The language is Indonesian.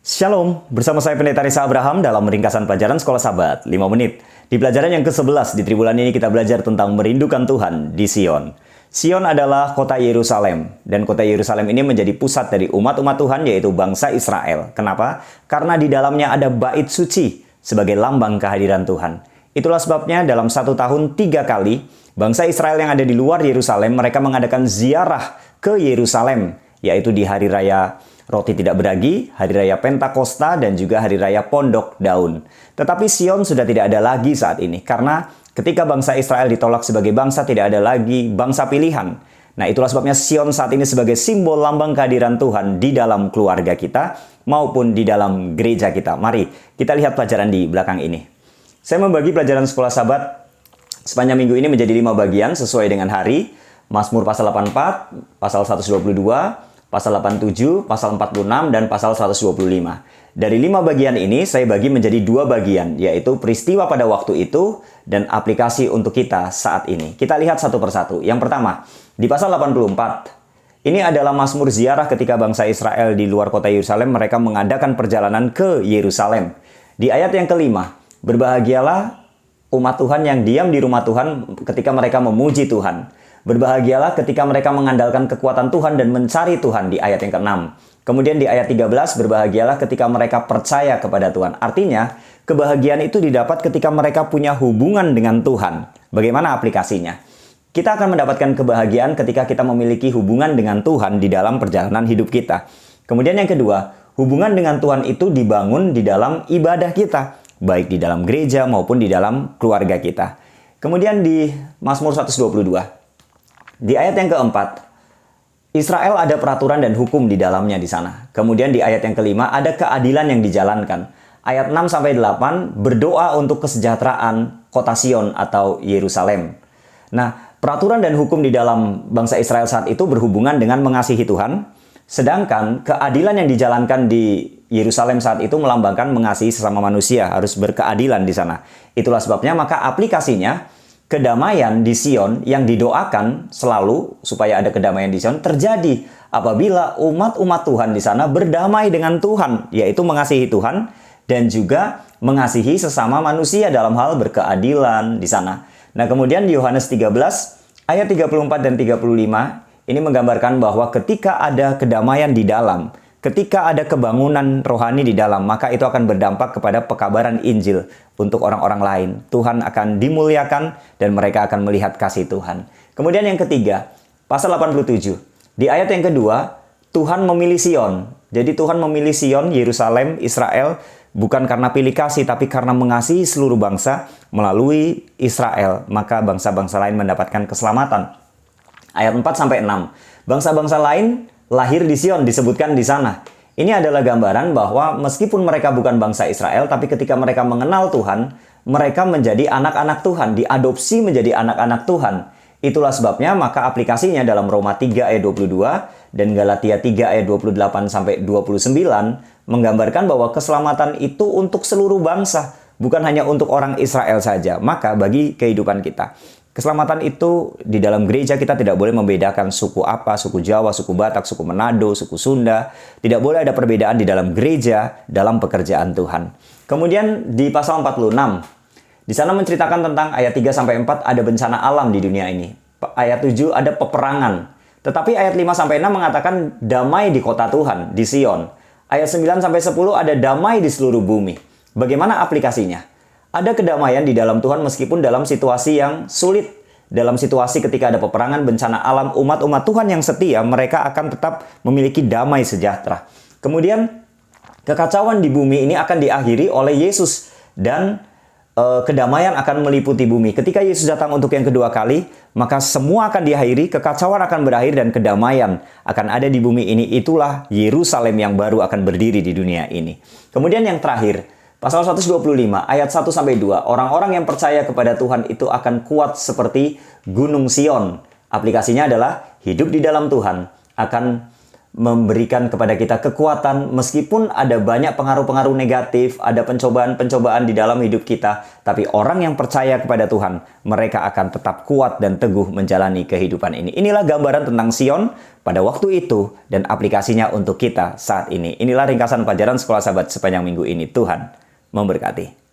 Shalom, bersama saya Pendeta Risa Abraham dalam ringkasan pelajaran Sekolah Sabat 5 menit. Di pelajaran yang ke-11 di tribulan ini kita belajar tentang merindukan Tuhan di Sion. Sion adalah kota Yerusalem, dan kota Yerusalem ini menjadi pusat dari umat-umat Tuhan, yaitu bangsa Israel. Kenapa? Karena di dalamnya ada bait suci sebagai lambang kehadiran Tuhan. Itulah sebabnya dalam 1 tahun 3 kali, bangsa Israel yang ada di luar Yerusalem, mereka mengadakan ziarah ke Yerusalem, yaitu di hari raya Roti Tidak Beragi, Hari Raya Pentakosta, dan juga Hari Raya Pondok Daun. Tetapi Sion sudah tidak ada lagi saat ini, karena ketika bangsa Israel ditolak sebagai bangsa, tidak ada lagi bangsa pilihan. Nah, itulah sebabnya Sion saat ini sebagai simbol lambang kehadiran Tuhan di dalam keluarga kita, maupun di dalam gereja kita. Mari kita lihat pelajaran di belakang ini. Saya membagi pelajaran Sekolah Sabat sepanjang minggu ini menjadi 5 bagian sesuai dengan hari. Mazmur pasal 84, pasal 122, pasal 87, pasal 46, dan pasal 125. Dari 5 bagian ini, saya bagi menjadi 2 bagian, yaitu peristiwa pada waktu itu dan aplikasi untuk kita saat ini. Kita lihat satu persatu. Yang pertama, di pasal 84, ini adalah mazmur ziarah ketika bangsa Israel di luar kota Yerusalem, mereka mengadakan perjalanan ke Yerusalem. Di ayat yang kelima, berbahagialah umat Tuhan yang diam di rumah Tuhan ketika mereka memuji Tuhan. Berbahagialah ketika mereka mengandalkan kekuatan Tuhan dan mencari Tuhan di ayat yang ke-6. Kemudian di ayat 13, berbahagialah ketika mereka percaya kepada Tuhan. Artinya, kebahagiaan itu didapat ketika mereka punya hubungan dengan Tuhan. Bagaimana aplikasinya? Kita akan mendapatkan kebahagiaan ketika kita memiliki hubungan dengan Tuhan di dalam perjalanan hidup kita. Kemudian yang kedua, hubungan dengan Tuhan itu dibangun di dalam ibadah kita, baik di dalam gereja maupun di dalam keluarga kita. Kemudian di Mazmur 122, di ayat yang keempat, Israel ada peraturan dan hukum di dalamnya di sana. Kemudian di ayat yang kelima, ada keadilan yang dijalankan. Ayat 6-8, berdoa untuk kesejahteraan kota Sion atau Yerusalem. Nah, peraturan dan hukum di dalam bangsa Israel saat itu berhubungan dengan mengasihi Tuhan. Sedangkan keadilan yang dijalankan di Yerusalem saat itu melambangkan mengasihi sesama manusia, harus berkeadilan di sana. Itulah sebabnya maka aplikasinya, kedamaian di Sion yang didoakan selalu supaya ada kedamaian di Sion terjadi apabila umat-umat Tuhan di sana berdamai dengan Tuhan, yaitu mengasihi Tuhan dan juga mengasihi sesama manusia dalam hal berkeadilan di sana. Nah, kemudian di Yohanes 13 ayat 34 dan 35 ini menggambarkan bahwa ketika ada kedamaian di dalam, ketika ada kebangunan rohani di dalam, maka itu akan berdampak kepada pekabaran Injil untuk orang-orang lain. Tuhan akan dimuliakan dan mereka akan melihat kasih Tuhan. Kemudian yang ketiga, pasal 87. Di ayat yang kedua, Tuhan memilih Sion. Jadi Tuhan memilih Sion, Yerusalem, Israel, bukan karena pilih kasih, tapi karena mengasihi seluruh bangsa melalui Israel. Maka bangsa-bangsa lain mendapatkan keselamatan. Ayat 4-6. Bangsa-bangsa lain lahir di Sion, disebutkan di sana. Ini adalah gambaran bahwa meskipun mereka bukan bangsa Israel, tapi ketika mereka mengenal Tuhan, mereka menjadi anak-anak Tuhan, diadopsi menjadi anak-anak Tuhan. Itulah sebabnya maka aplikasinya dalam Roma 3 ayat 22 dan Galatia 3 ayat 28-29 menggambarkan bahwa keselamatan itu untuk seluruh bangsa, bukan hanya untuk orang Israel saja. Maka bagi kehidupan kita, keselamatan itu di dalam gereja kita tidak boleh membedakan suku apa, suku Jawa, suku Batak, suku Manado, suku Sunda. Tidak boleh ada perbedaan di dalam gereja, dalam pekerjaan Tuhan. Kemudian di pasal 46, di sana menceritakan tentang ayat 3-4 ada bencana alam di dunia ini. Ayat 7 ada peperangan. Tetapi ayat 5-6 mengatakan damai di kota Tuhan, di Sion. Ayat 9-10 ada damai di seluruh bumi. Bagaimana aplikasinya? Ada kedamaian di dalam Tuhan meskipun dalam situasi yang sulit. Dalam situasi ketika ada peperangan, bencana alam, umat-umat Tuhan yang setia, mereka akan tetap memiliki damai sejahtera. Kemudian, kekacauan di bumi ini akan diakhiri oleh Yesus. Dan kedamaian akan meliputi bumi. Ketika Yesus datang untuk yang kedua kali, maka semua akan diakhiri, kekacauan akan berakhir, dan kedamaian akan ada di bumi ini. Itulah Yerusalem yang baru akan berdiri di dunia ini. Kemudian yang terakhir, pasal 125 ayat 1-2, orang-orang yang percaya kepada Tuhan itu akan kuat seperti gunung Sion. Aplikasinya adalah hidup di dalam Tuhan akan memberikan kepada kita kekuatan meskipun ada banyak pengaruh-pengaruh negatif, ada pencobaan-pencobaan di dalam hidup kita, tapi orang yang percaya kepada Tuhan, mereka akan tetap kuat dan teguh menjalani kehidupan ini. Inilah gambaran tentang Sion pada waktu itu dan aplikasinya untuk kita saat ini. Inilah ringkasan pelajaran Sekolah Sahabat sepanjang minggu ini. Tuhan memberkati.